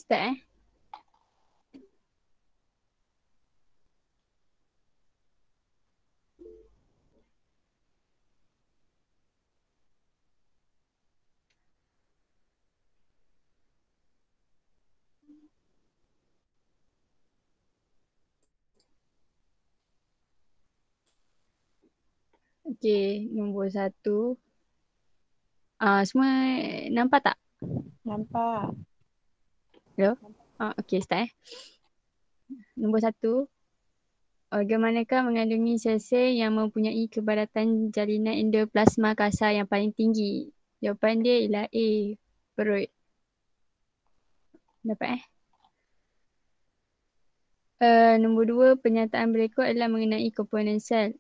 Start. Okay, nombor 1. Semua nampak tak? Nampak. Hello? Okay, start. Nombor 1. Organ manakah mengandungi sel-sel yang mempunyai kepadatan jalinan endoplasma kasar yang paling tinggi? Jawapan dia ialah A. Perut. Dapat nombor 2. Pernyataan berikut adalah mengenai komponen sel.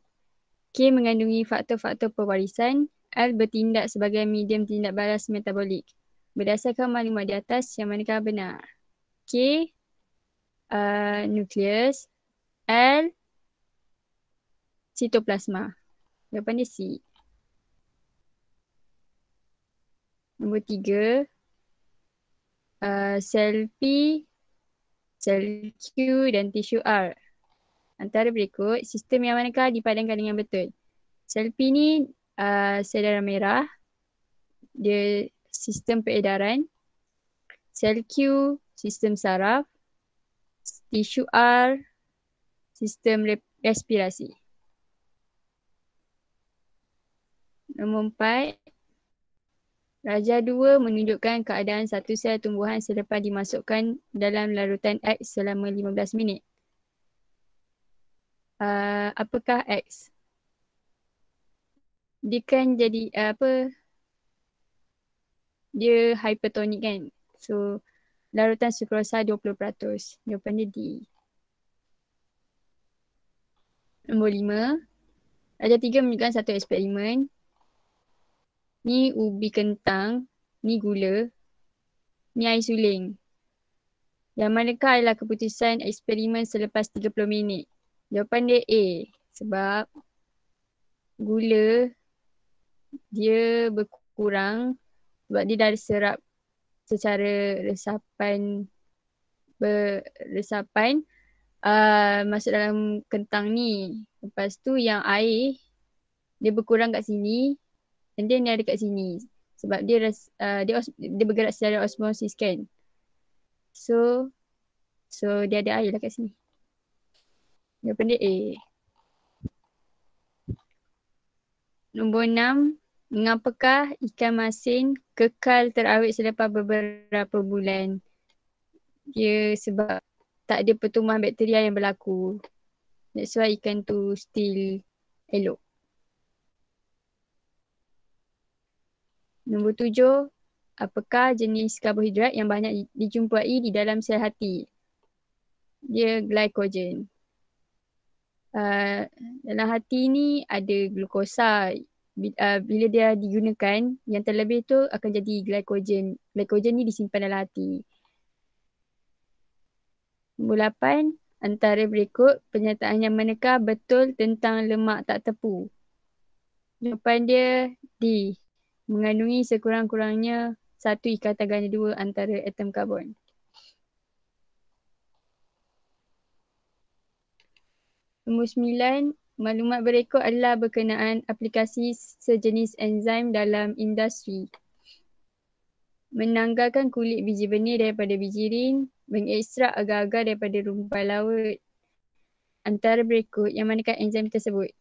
K mengandungi faktor-faktor pewarisan. L bertindak sebagai medium tindak balas metabolik. Berdasarkan maklumat di atas, yang manakah benar? K, nukleus. L, sitoplasma. Jawapan dia C. Nombor 3. Sel P, sel Q dan tisu R. Antara berikut, sistem yang manakah dipadankan dengan betul? Sel P ni sel darah merah. Dia sistem peredaran. Sel Q, sistem saraf. Tisu R, sistem respirasi. Nombor 4. Raja 2 menunjukkan keadaan satu sel tumbuhan selepas dimasukkan dalam larutan X selama 15 minit. Apakah X? Dia kan jadi dia hypertonik kan. So larutan sukrosa 20%. Jawapan dia D. Nombor 5. Raja 3 menunjukkan satu eksperimen. Ni ubi kentang, ni gula, ni air suling. Yang manakah adalah keputusan eksperimen selepas 30 minit? Jawapan dia A. Sebab gula dia berkurang sebab dia dah serap secara resapan masuk dalam kentang ni. Lepas tu yang air dia berkurang kat sini and then dia ada kat sini sebab dia bergerak secara osmosis kan. So dia ada air lah kat sini. Jawapan dia A. Nombor 6. Mengapakah ikan masin kekal terawet selepas beberapa bulan? Dia sebab tak ada pertumbuhan bakteria yang berlaku. That's why ikan tu still elok. Nombor 7. Apakah jenis karbohidrat yang banyak dijumpai di dalam sel hati? Dia glycogen. Dalam hati ni ada glukosa. Bila dia digunakan, yang terlebih tu akan jadi glycogen. Glycogen ni disimpan dalam hati. Nombor 8. Antara berikut pernyataan yang manakah betul tentang lemak tak tepu? Jawapan dia D. Mengandungi sekurang-kurangnya satu ikatan ganda 2 antara atom karbon. Nombor 9. Maklumat berikut adalah berkenaan aplikasi sejenis enzim dalam industri. Menanggalkan kulit biji benih daripada bijirin, mengekstrak agar-agar daripada rumpai laut. Antara berikut, yang manakah enzim tersebut?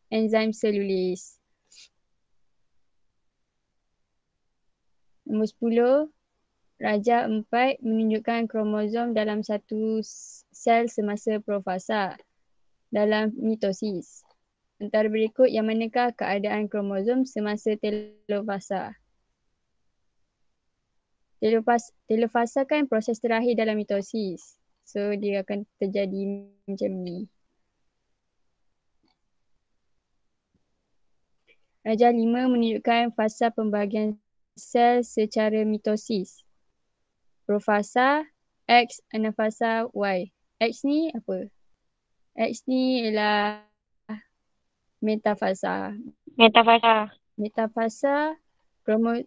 Enzim selulis. Nombor 10. Raja 4 menunjukkan kromosom dalam satu sel semasa profasa dalam mitosis. Antara berikut, yang manakah keadaan kromosom semasa telofasa? Telofasa kan proses terakhir dalam mitosis. So dia akan terjadi macam ni. Raja 5 menunjukkan fasa pembahagian sel secara mitosis. Profasa, X, anafasa, Y. X ni apa? X ni ialah metafasa. Metafasa. Metafasa, kromo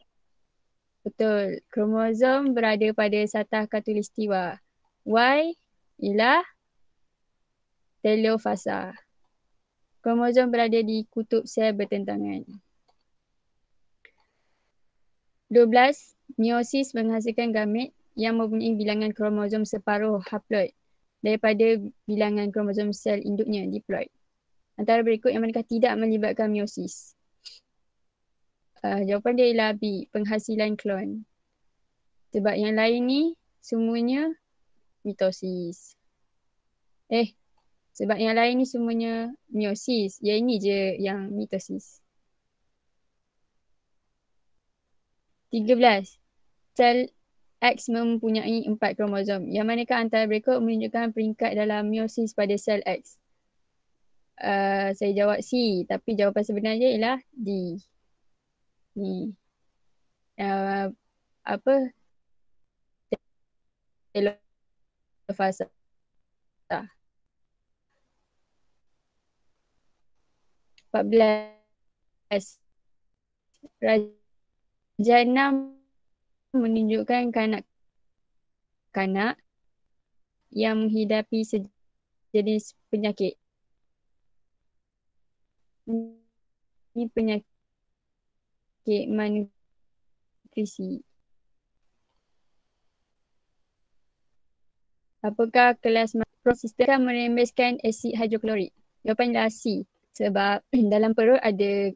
Betul. Kromosom berada pada satah khatulistiwa. Y ialah telofasa. Kromosom berada di kutub sel bertentangan. 12. Meiosis menghasilkan gamet yang mempunyai bilangan kromosom separuh haploid daripada bilangan kromosom sel induknya diploid. Antara berikut yang manakah tidak melibatkan meiosis? Jawapan dia ialah B, penghasilan klon. Sebab yang lain ni semuanya mitosis. Sebab yang lain ni semuanya meiosis. Yang ini je yang mitosis. 13. Sel X mempunyai 4 kromosom. Yang manakah antara berikut menunjukkan peringkat dalam meiosis pada sel X? Saya jawab C, tapi jawapan sebenarnya ialah D. Ni. Apa? Telofasa. 14. Rajana menunjukkan kanak-kanak yang menghidapi sejenis penyakit. Ini penyakit malnutrisi. Apakah kelas sistem akan merembeskan asid hidroklorik? Jawapan adalah C. Sebab dalam perut ada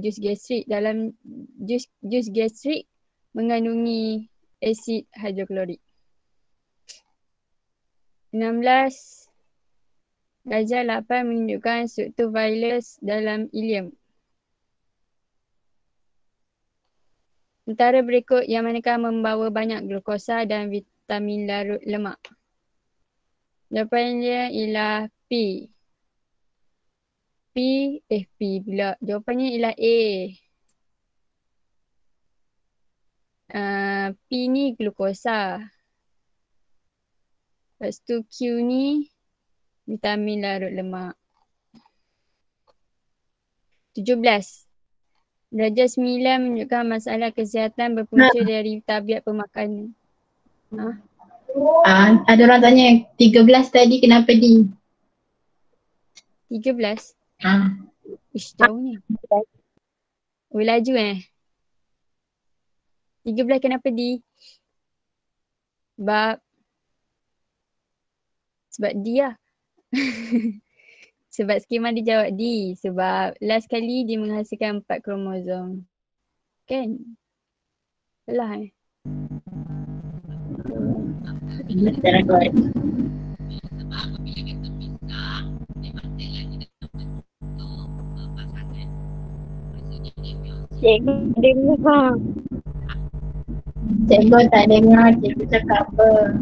jus gastrik. Dalam jus gastrik mengandungi asid hidroklorik. 16. Darjah 8 menunjukkan struktur virus dalam ileum. Antara berikut yang manakah membawa banyak glukosa dan vitamin larut lemak? Jawapannya ialah P. P pula. Jawapannya ialah A. P ni glukosa. Lepas tu Q ni vitamin larut lemak. 17. Darjah 9 menunjukkan masalah kesihatan berpunca dari tabiat pemakanan. Ada orang tanya 13 tadi kenapa D? 13? Ish, jauh ni. Oh, laju 13 kenapa D? Sebab D lah. Sebab skema dia jawab D. Sebab last kali dia menghasilkan 4 kromosom. Kan? Salah Cikgu dengar. Cikgu tak dengar cikgu cakap apa.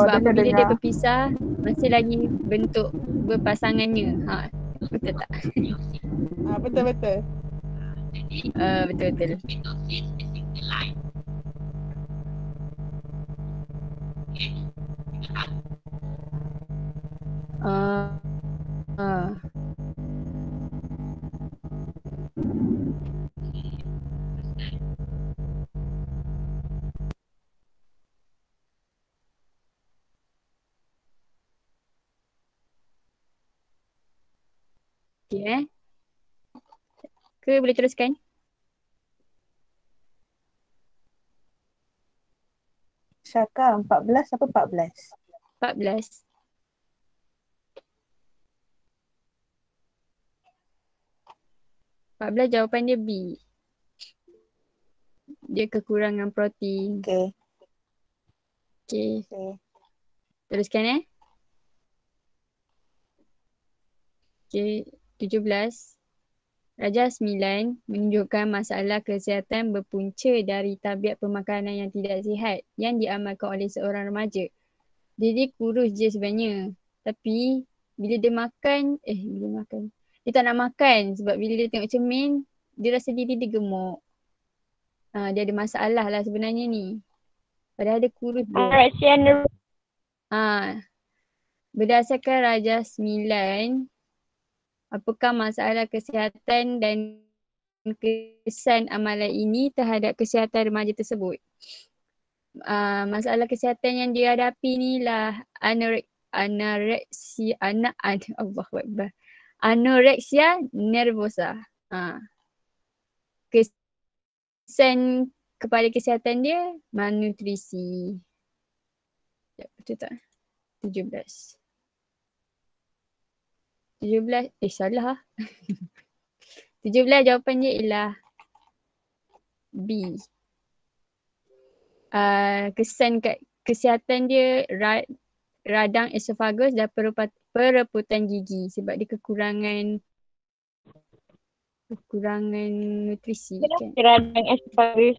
sebab apabila dia berpisah masih lagi bentuk berpasangannya. Betul tak? Betul-betul. Betul-betul. Okay, ke boleh teruskan? Syaka 14 apa 14? 14. Jawapan dia B. Dia kekurangan protein. Okay. Teruskan Okay, 17. Darjah 9 menunjukkan masalah kesihatan berpunca dari tabiat pemakanan yang tidak sihat yang diamalkan oleh seorang remaja. Dia kurus je sebenarnya. Tapi bila dia makan, dia tak nak makan sebab bila dia tengok cermin, dia rasa diri dia gemuk. Dia ada masalah lah sebenarnya ni. Padahal dia kurus je. Berdasarkan Rajah 9, apakah masalah kesihatan dan kesan amalan ini terhadap kesihatan remaja tersebut? Masalah kesihatan yang dihadapi ni lah anoreksia, Allahuakbar. Anoreksia nervosa. Kesan kepada kesihatan dia malnutrisi. Betul tak? 17. Salah. 17 jawapan dia ialah B. Kesan kat kesihatan dia radang esophagus dan perebutan gigi sebab dia kekurangan nutrisi kan. Radang esophagus.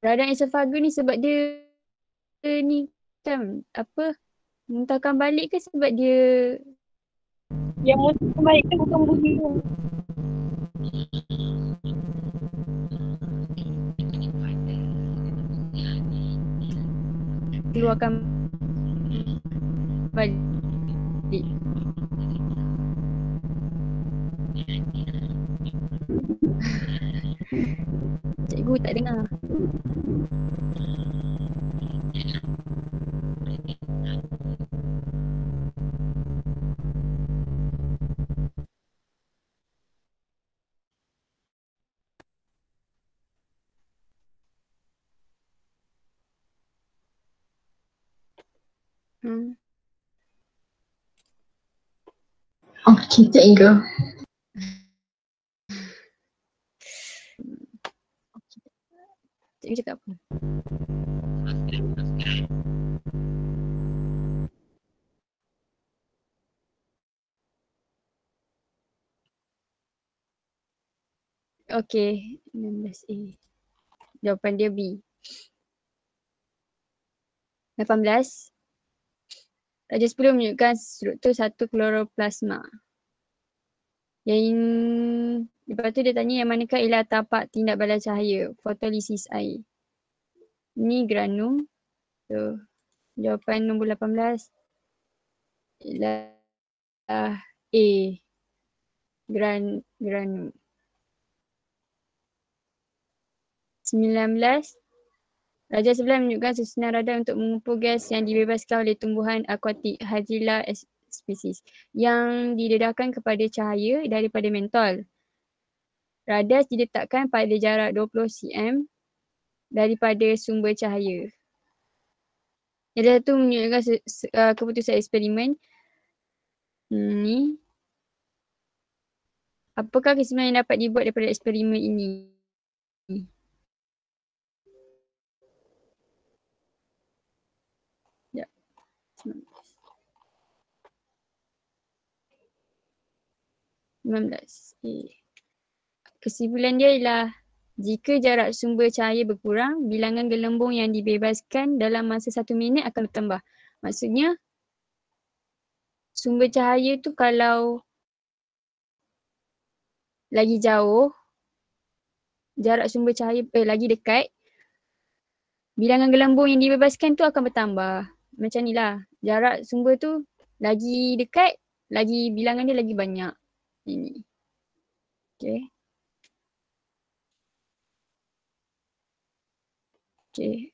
Radang esophagus ni sebab dia ni kan muntahkan balik ke sebab dia Yang muntah baik tu bukan bunyi. keluarkan balik. Cikgu tak dengar. Okey, cikgu. Cikgu cakap apa? Okey, 16A. Jawapan dia B. 18. Rajah 10 menunjukkan struktur satu kloroplasma. Lepas tu dia tanya yang manakah ialah tapak tindak balas cahaya, fotolisis air. Ni granum. So, jawapan nombor 18 ialah A. Granum. 19. Rajah 11 menunjukkan susunan radar untuk mengumpul gas yang dibebaskan oleh tumbuhan akuatik Hydrilla species yang didedahkan kepada cahaya daripada mentol. Radar diletakkan pada jarak 20 cm daripada sumber cahaya. Yang satu menunjukkan keputusan eksperimen. Ni. Apakah kesimpulan yang dapat dibuat daripada eksperimen ini? Ya. 19. Kesimpulan dia ialah jika jarak sumber cahaya berkurang, bilangan gelembung yang dibebaskan dalam masa 1 minit akan bertambah. Maksudnya sumber cahaya tu kalau lagi jauh, jarak sumber cahaya lagi dekat, bilangan gelembung yang dibebaskan tu akan bertambah. Macam ni lah. Jarak sumber tu lagi dekat, lagi bilangan dia lagi banyak. Ini. Okay. Okay.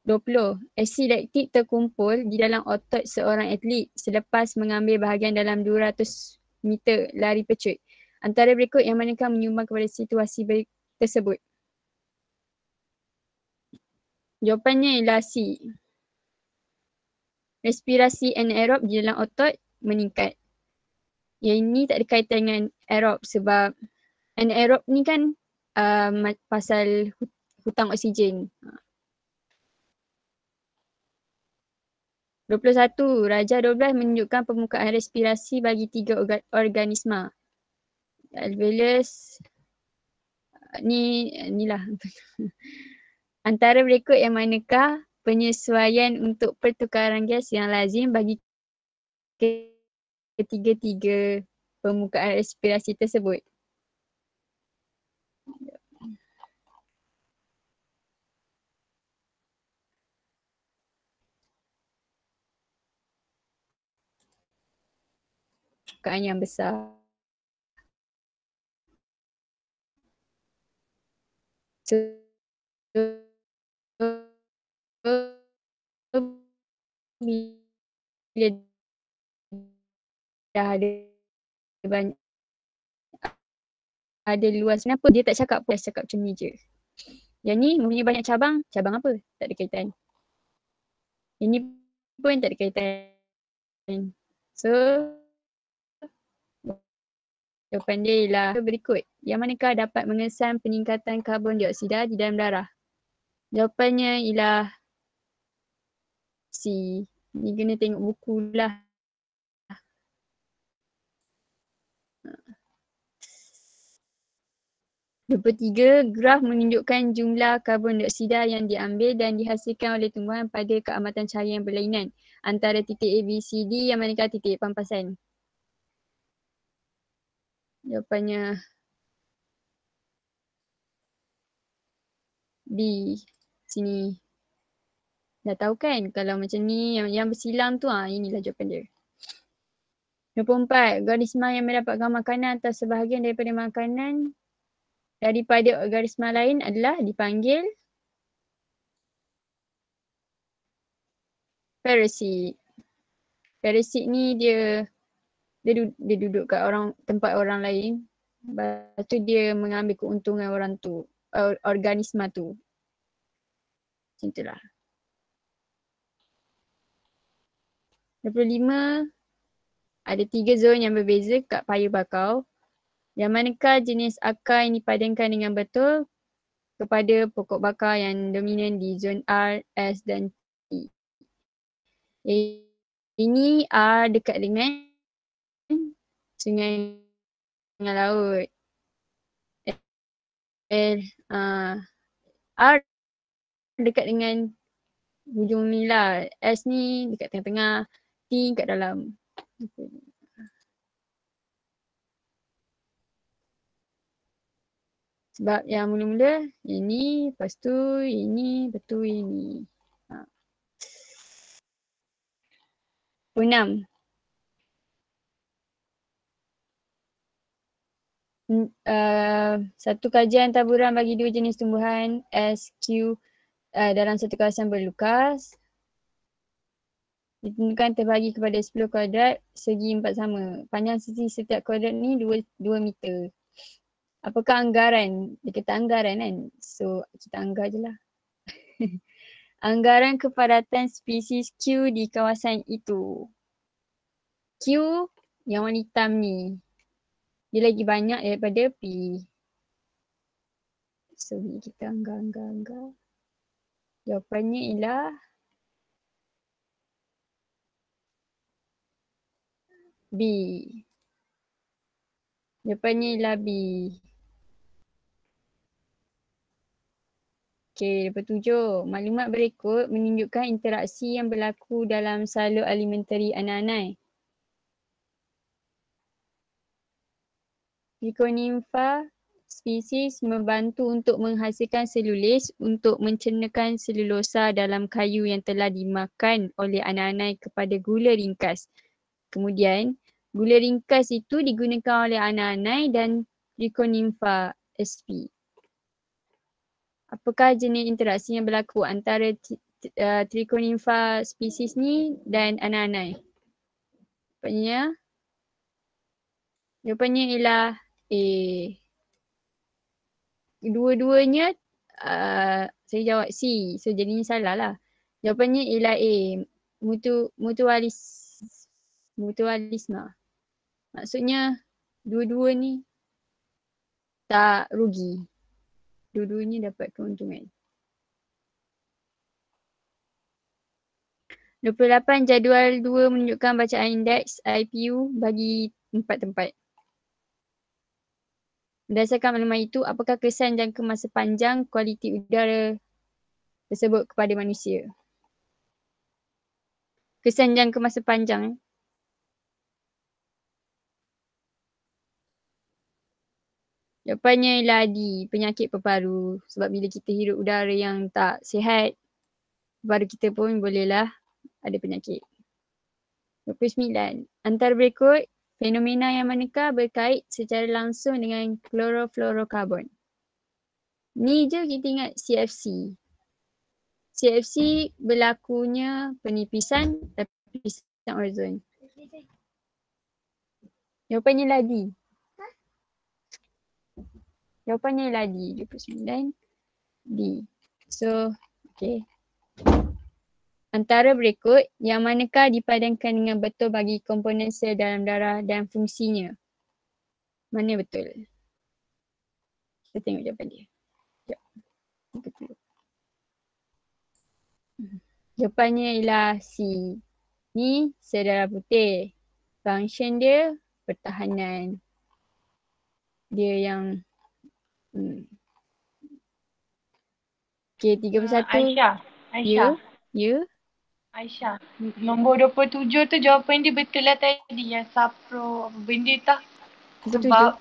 20. Asid laktik terkumpul di dalam otot seorang atlet selepas mengambil bahagian dalam 200 meter lari pecut. Antara berikut yang manakah menyumbang kepada situasi tersebut? Jawapannya ialah C. Respirasi anaerob di dalam otot meningkat. Yang ini tak ada kaitan dengan aerob sebab anaerob ni kan pasal hutang oksigen. 21. Rajah 12 menunjukkan permukaan respirasi bagi 3 organisma. Alveolus. Inilah. Antara berikut yang manakah penyesuaian untuk pertukaran gas yang lazim bagi ketiga-tiga permukaan respirasi tersebut? permukaan yang besar. So, bila dah ada banyak, ada luas, kenapa dia tak cakap pun, dia cakap macam ni je. Yang ni mempunyai banyak cabang, cabang apa? Tak ada kaitan. Ini pun tak ada kaitan. So, jawapan dia ialah berikut. Yang manakah dapat mengesan peningkatan karbon dioksida di dalam darah? Jawapannya ialah C. Ni kena tengok buku lah. Nombor 3, graf menunjukkan jumlah karbon dioksida yang diambil dan dihasilkan oleh tumbuhan pada keamatan cahaya yang berlainan antara titik A, B, C, D yang manakah titik pampasan. Jawapannya B. Sini. Dah tahu kan kalau macam ni yang bersilang tu, inilah jawapan dia. Nombor 4, organisma yang mendapatkan makanan atau sebahagian daripada makanan daripada organisma lain adalah dipanggil parasit. Parasit ni dia duduk kat tempat orang lain. Lepas tu dia mengambil keuntungan orang tu, organisma tu. Macam itulah. Nombor 5, ada 3 zon yang berbeza kat paya bakau. Yang manakah jenis akar yang dipadankan dengan betul kepada pokok bakar yang dominan di zon R, S dan T. Ini R dekat dengan sungai dengan laut. R dekat dengan hujung ni lah. S ni dekat tengah-tengah. T kat dalam. Sebab yang mula-mula ini, lepas tu ini, lepas tu ini. 6. Satu kajian taburan bagi 2 jenis tumbuhan S, Q dalam satu kawasan berlukas. Ditentukan terbagi kepada 10 kuadrat segi 4 sama. Panjang sisi setiap kuadrat ni 2 meter. Apakah anggaran? Dia kata anggaran kan? So kita anggar je lah. Anggaran kepadatan spesies Q di kawasan itu. Q yang warna hitam ni, dia lagi banyak daripada P. So kita anggar. Jawapannya ialah B. Jawapannya ialah B. Okey, nombor 7. Maklumat berikut menunjukkan interaksi yang berlaku dalam salur alimentari anak-anak. Trichonympha spesies membantu untuk menghasilkan selulis untuk mencernakan selulosa dalam kayu yang telah dimakan oleh anak-anak kepada gula ringkas. Kemudian, gula ringkas itu digunakan oleh anak-anak dan Trichonympha sp. Apakah jenis interaksi yang berlaku antara Trichonympha spesies ni dan anak-anak? Jawapannya ialah A. Dua-duanya saya jawab C. So jadinya salah lah. Jawapannya ialah A. Mutualisme. Maksudnya dua-dua ni tak rugi. Dua-duanya dapat keuntungan. 28, jadual 2 menunjukkan bacaan indeks IPU bagi 4 tempat. Berdasarkan maklumat itu, apakah kesan jangka masa panjang kualiti udara tersebut kepada manusia? Kesan jangka masa panjang. Jawapannya ialah D, penyakit peparu. Sebab bila kita hirup udara yang tak sihat, peparu kita pun bolehlah ada penyakit. 29. Antara berikut, Fenomena yang manakah berkait secara langsung dengan klorofluorokarbon? Ni je kita ingat CFC. CFC berlakunya penipisan lapisan ozon. Jawapannya ladi. Jawapannya ladi. 29 D. So, okay. Antara berikut yang manakah dipadankan dengan betul bagi komponen sel dalam darah dan fungsinya? Mana betul? Kita tengok jawapan dia. Sekejap. 30. Jawapannya ialah C. Ni sel darah putih. Function dia pertahanan. Dia yang Okay, 31. Aisyah. Ya? Ya? Aisyah. Nombor 27 tu jawapan dia betul lah tadi. Yang sapro apa benda tah. 27. Sebab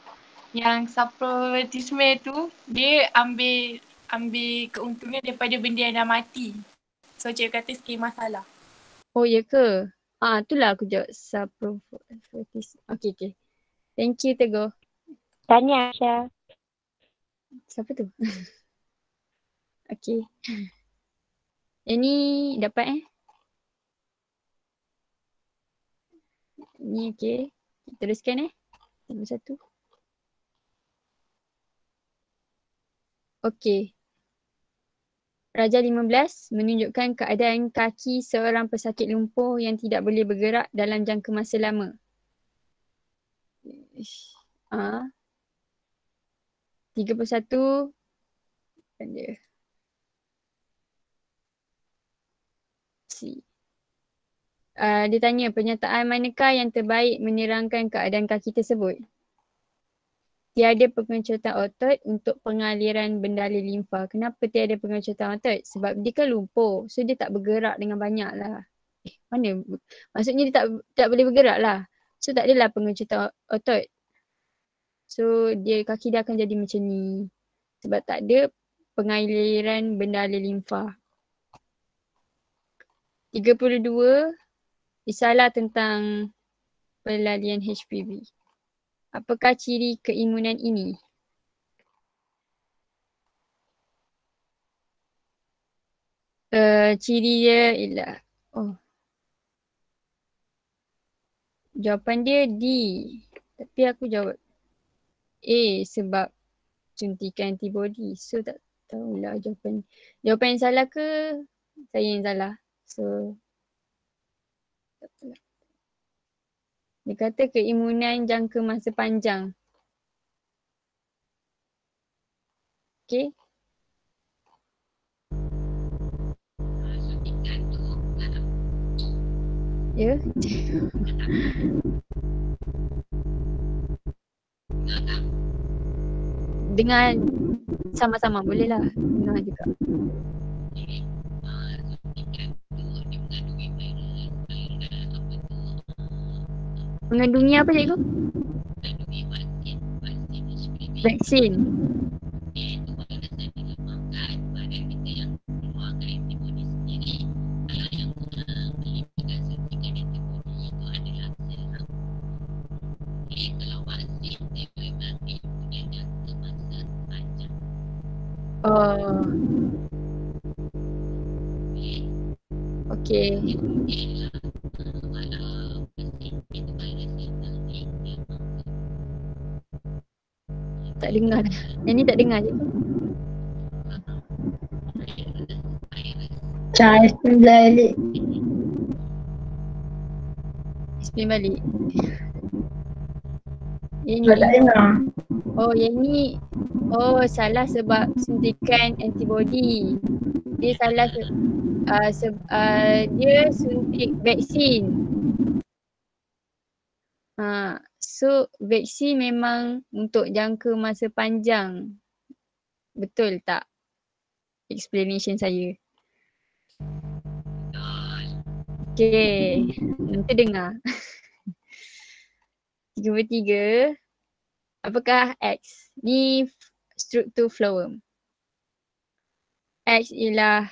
yang saprotisme tu dia ambil keuntungan daripada benda yang dah mati. So cikgu kata sikit masalah. Oh, ya ke? Itulah aku jawab saprotis. Okay. Thank you, Teguh. Tanya Aisyah. Siapa tu? Okay. Yang ni dapat Ni okay. Teruskan Nombor 1. Okay. Raja 15 menunjukkan keadaan kaki seorang pesakit lumpuh yang tidak boleh bergerak dalam jangka masa lama. 31. Dia. C. Dia tanya pernyataan manakah yang terbaik menerangkan keadaan kaki tersebut? Tiada pengecutan otot untuk pengaliran bendali limfa. Kenapa tiada pengecutan otot? Sebab dia kan lumpuh. So dia tak bergerak dengan banyak lah. Mana? Maksudnya dia tak boleh bergerak lah. So tak adalah pengecutan otot. So kaki dia akan jadi macam ni. Sebab tak ada pengaliran bendali limfa. 32. Risalah tentang pelalian HPV. Apakah ciri keimunan ini? Ciri dia ialah jawapan dia D. Tapi aku jawab A sebab suntikan antibody. So tak tahulah jawapan yang salah ke saya yang salah. So tak apalah. Dia kata keimunan jangka masa panjang. Okay. Ya. Dengar sama-sama boleh lah. Dengar juga. Mengandungi apa cikgu? Vaksin. Okay. Tak dengar. Yang ni tak dengar je. Cari balik. Explain balik. Yang Kau tak ni. dengar. Yang ni. Salah sebab suntikan antibody. Dia salah dia suntik vaksin. So vaksin memang untuk jangka masa panjang. Betul tak? Explanation saya. Okay. Nanti dengar. 33. Apakah X? Ni struktur phloem. X ialah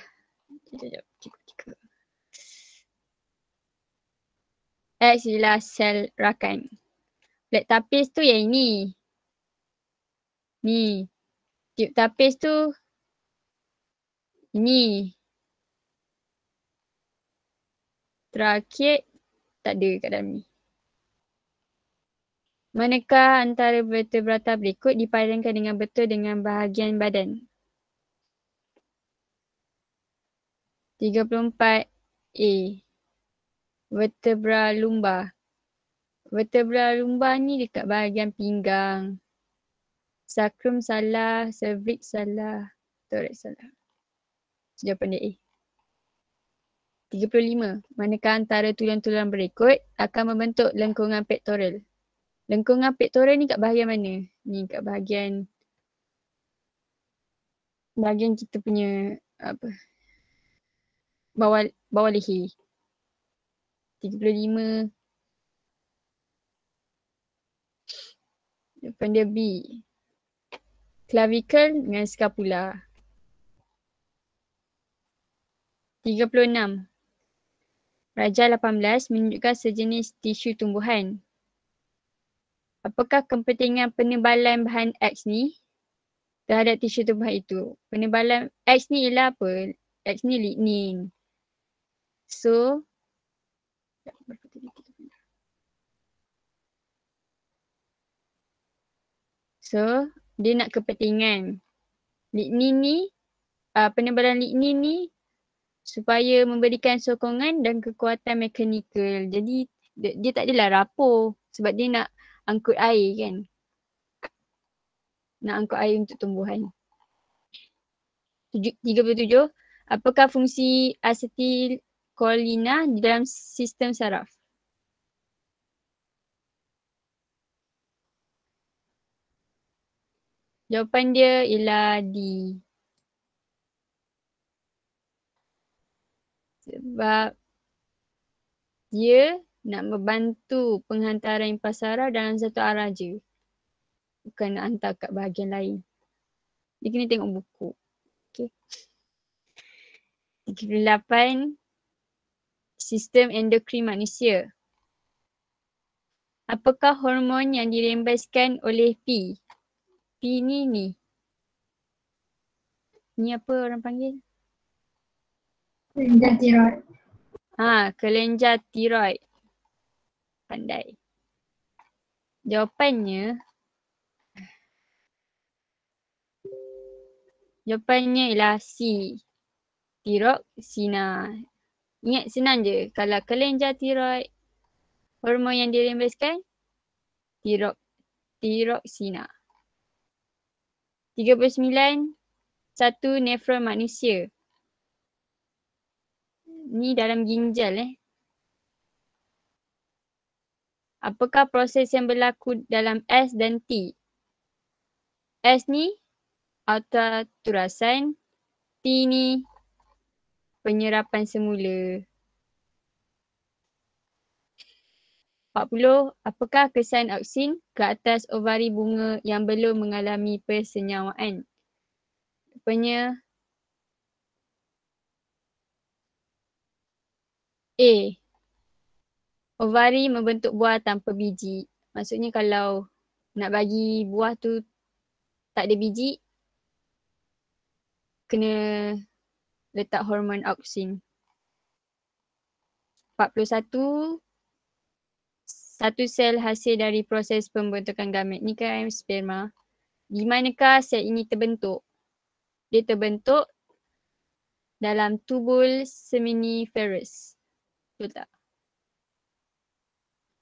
X ialah sel rakan. Flat tapis tu yang ini. Ni. Tube tapis tu ini. Terakhir tak ada kat dalam ni. Manakah antara vertebrata berikut dipadankan dengan betul dengan bahagian badan? 34A. Vertebra lumbar. Vertebra lumbar ni dekat bahagian pinggang. Sacrum salah, cervix salah, thorax salah. Jawapan dia A. 35. Manakah antara tulang-tulang berikut akan membentuk lengkungan pektoral? Lengkungan pektoral ni kat bahagian mana? Ni kat bahagian kita punya apa? Bawah leher. 35. Jawapan dia B. Clavicle dengan scapula. 36. Rajah 18 menunjukkan sejenis tisu tumbuhan. Apakah kepentingan penebalan bahan X ni terhadap tisu tumbuhan itu? Penebalan X ni ialah apa? X ni lignin. So, dia nak kepentingan. Lignin ni, penebalan lignin ni supaya memberikan sokongan dan kekuatan mekanikal. Jadi dia tak adalah rapuh sebab dia nak angkut air kan. Nak angkut air untuk tumbuhan. 37. Apakah fungsi asetilkolina di dalam sistem saraf? Jawapan dia ialah D. Sebab dia nak membantu penghantaran impas saraf dalam satu arah je. Bukan nak hantar kat bahagian lain. Dia kena tengok buku. Okay. 38. Sistem endokrin manusia. Apakah hormon yang dirembeskan oleh P? P ni. Ni apa orang panggil? Kelenjar tiroid. Kelenjar tiroid. Pandai. Jawapannya ialah C. Tiroksina. Ingat senang je. Kalau kelenjar tiroid, hormon yang dirembeskan tiroksina. 39. Satu nefron manusia. Ni dalam ginjal Apakah proses yang berlaku dalam S dan T? S ni ultraturasan, T ni penyerapan semula. 40. Apakah kesan auksin ke atas ovari bunga yang belum mengalami persenyawaan? Rupanya A. Ovari membentuk buah tanpa biji. Maksudnya kalau nak bagi buah tu tak ada biji, kena letak hormon auksin. 41. Satu sel hasil dari proses pembentukan gamet. Ni kan sperma. Di manakah sel ini terbentuk? Dia terbentuk dalam tubul seminiferous. Betul tak?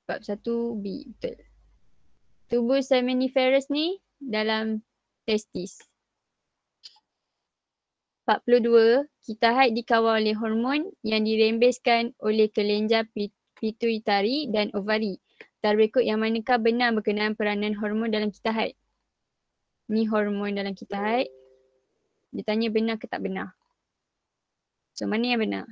Bab 1B. Betul. Tubul seminiferous ni dalam testis. 42. Kita haid dikawal oleh hormon yang dirembeskan oleh kelenjar pituitari dan ovari. Antara berikut yang manakah benar berkenaan peranan hormon dalam kita haid? Ni hormon dalam kita haid. Dia tanya benar ke tak benar. So mana yang benar?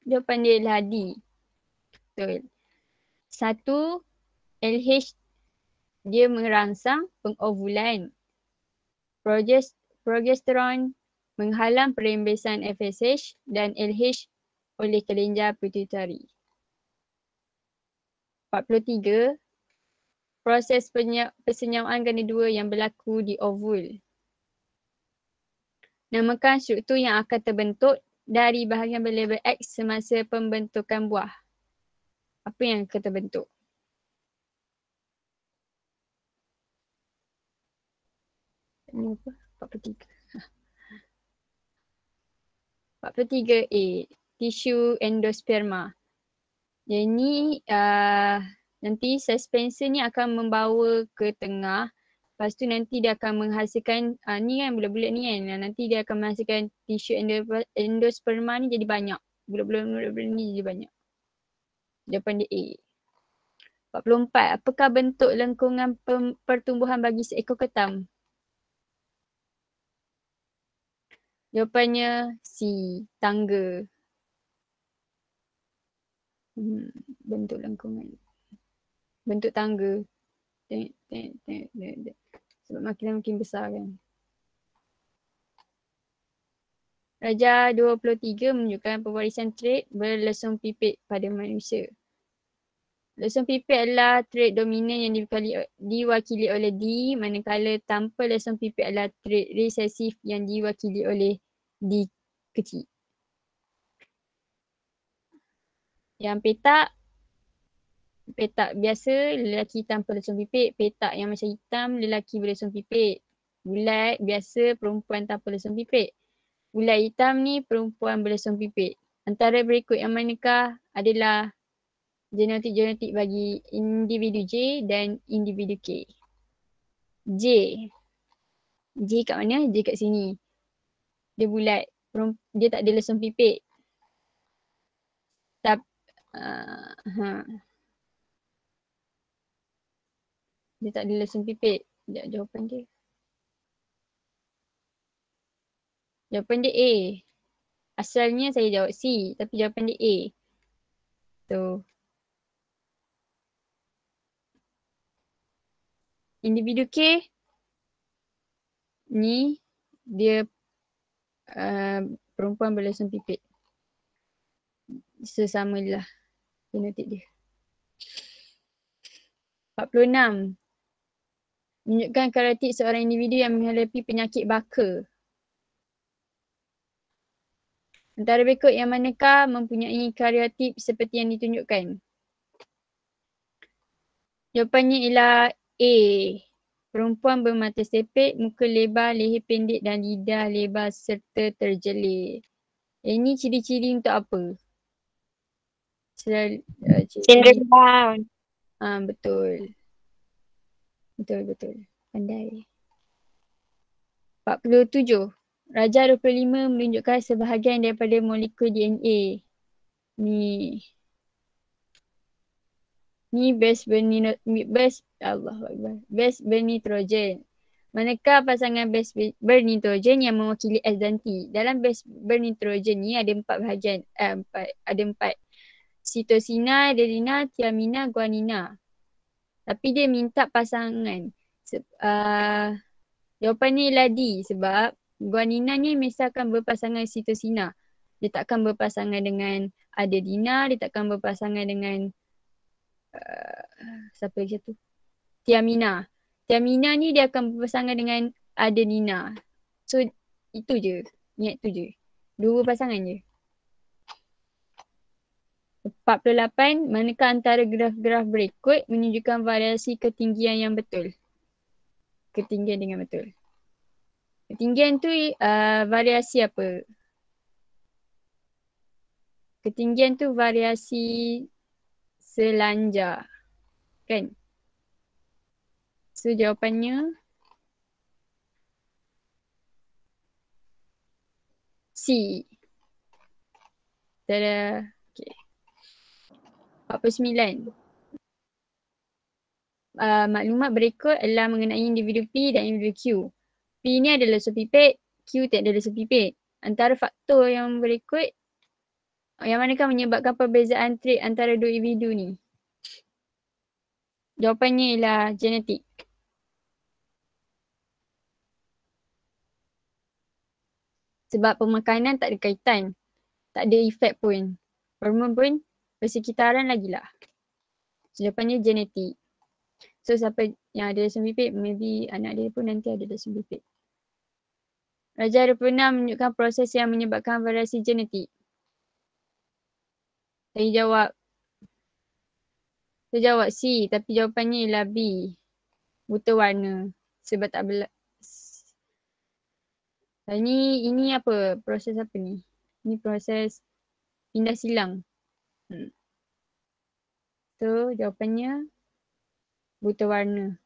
Jawapan dia adalah D. Betul. 1. LH dia merangsang pengovulan. Progesteron menghalang perembesan FSH dan LH oleh kelenjar pituitari. 43. Proses persenyawaan ganda dua yang berlaku di ovul. Namakan struktur yang akan terbentuk dari bahagian berlabel X semasa pembentukan buah. Apa yang akan terbentuk? Ini apa? 43. 43A. Tisu endosperma. Yang ni nanti suspension ni akan membawa ke tengah. Lepas tu nanti dia akan menghasilkan ni kan bulat-bulat ni kan. Nanti dia akan menghasilkan tisu endosperma ni jadi banyak. Bulat-bulat ni jadi banyak. Jawapan dia A. 44. Apakah bentuk lengkungan pertumbuhan bagi seekor ketam? Jawapannya C. Tangga. Bentuk lengkungan. Bentuk tangga. Tengok. Sebab makin besar kan. Darjah 23 menunjukkan pewarisan trait berlesung pipit pada manusia. Lesung pipit adalah trait dominan yang diwakili oleh D, manakala tanpa lesung pipit adalah trait resesif yang diwakili oleh D kecil. Yang petak biasa lelaki tanpa lesung pipit, petak yang macam hitam lelaki berlesung pipit. Bulat biasa perempuan tanpa lesung pipit. Bulat hitam ni perempuan berlesung pipit. Antara berikut yang manakah adalah genotik bagi individu J dan individu K? J kat mana? J kat sini. Dia bulat. Dia tak ada lesung pipit. Dia tak ada lesung pipit. Sekejap jawapan dia. Jawapan dia A. Asalnya saya jawab C. Tapi jawapan dia A. So. Individu K. Ni. Dia perempuan berlesung pipit. Sesama lah genotik dia. 46. Menunjukkan karotip seorang individu yang menghadapi penyakit baka. Antara berikut yang manakah mempunyai karotip seperti yang ditunjukkan? Jawapannya ialah A. Perempuan bermata sepit, muka lebar, leher pendek dan lidah lebar serta terjelir. Ini ciri-ciri untuk apa? Syndrome Down. Betul. Betul. Pandai. 47. Darjah 25 menunjukkan sebahagian daripada molekul DNA. Ni base bernitrogen. Manakah pasangan base bernitrogen yang mewakili S dan T? Dalam base bernitrogen ni ada 4 bahagian. Ada 4. Sitosina, adenina, tiamina, guanina. Tapi dia minta pasangan. Jawapannya ialah D sebab guanina ni misalkan berpasangan sitosina. Dia takkan berpasangan dengan adenina, dia takkan berpasangan dengan siapa lagi satu? Tiamina. Tiamina ni dia akan berpasangan dengan adenina. So itu je. Ingat tu je. 2 pasangan je. 48. Manakah antara graf-graf berikut menunjukkan variasi ketinggian yang betul? Ketinggian dengan betul. Ketinggian tu variasi apa? Ketinggian tu variasi selanjar. Kan? So jawapannya C. Tada. Okay. 49. Maklumat berikut adalah mengenai individu P dan individu Q. P ni adalah lesung pipit, Q tak ada lesung pipit. Antara faktor yang berikut, yang manakah menyebabkan perbezaan trait antara dua individu ni? Jawapannya ialah genetik. Sebab pemakanan tak ada kaitan. Tak ada efek pun. Hormon pun persekitaran lagi lah. So, jawapannya genetik. So siapa yang ada dasam biped, maybe anak dia pun nanti ada dasam biped. Raja ada pernah menunjukkan proses yang menyebabkan variasi genetik. Saya jawab C, tapi jawapannya ialah B. Buta warna. Sebab tak ini apa? Proses apa ni? Ini proses pindah silang. So jawapannya buta warna.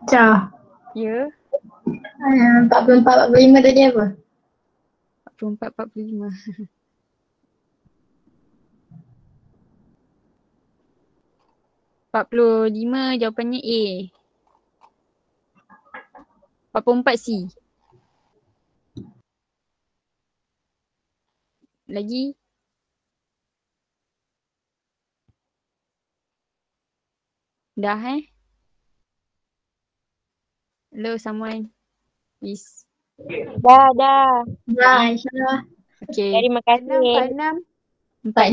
Cah. Ya, 44-45 tadi apa? 44-45. 45 jawapannya A. 44 C. Lagi? Dah Hello someone. Please. Dah. Dah, InsyaAllah. Okay. Terima kasih. 46. 4